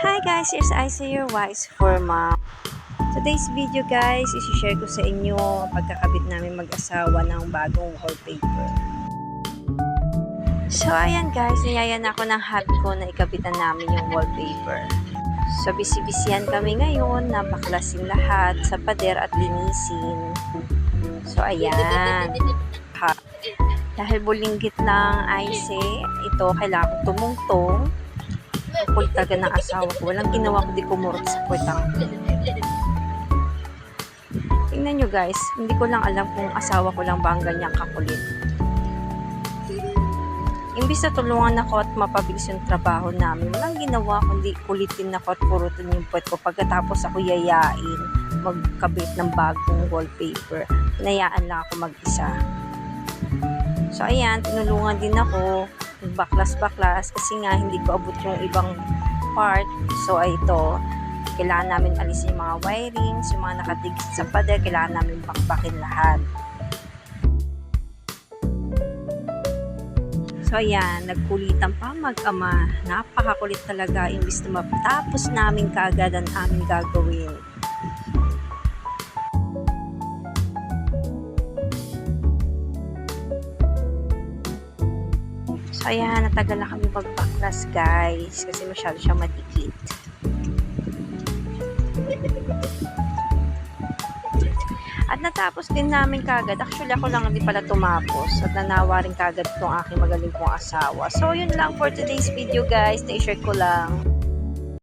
Hi guys, here's Isa, your wise for mom. Today's video guys, isi-share ko sa inyo ang pagkakabit namin mag-asawa ng bagong wallpaper. So ayan guys, niyayan ako ng hubby ko na ikabitan namin yung wallpaper. So bisibisihan kami ngayon na baklasin lahat sa pader at linisin. So ayan. Dahil bulinggit ng Ice, ito kailangan tumungtong. Kulit talaga ng asawa ko. Walang ginawa ko, di kumurot sa kwetang. Tingnan nyo guys, hindi ko lang alam kung asawa ko lang ba ang ganyang kakulit. Imbis na tulungan ako at mapabilis yung trabaho namin, walang ginawa kundi kulitin ako at purutin yung puwet ko. Pagkatapos ako yayain, magkabit ng bagong wallpaper. Hinayaan lang ako mag-isa. So ayan, tinulungan din ako. Baklas-baklas kasi nga hindi ko abot yung ibang part. So ay ito, kailangan namin alisin yung mga wirings, yung mga nakatigit sa pader, kailangan namin bakbakin lahat. So ayan, nagkulitan pa mag-ama. Napakakulit talaga, imbis na matapos namin kaagad ang aming gagawin. So ayan, natagal na kami magbaklas guys kasi masyado siya madikit. At natapos din namin kagad. Actually ako lang hindi pala tumapos at nanawa rin kagad itong aking magaling kong asawa. So yun lang for today's video guys, na-share ko lang.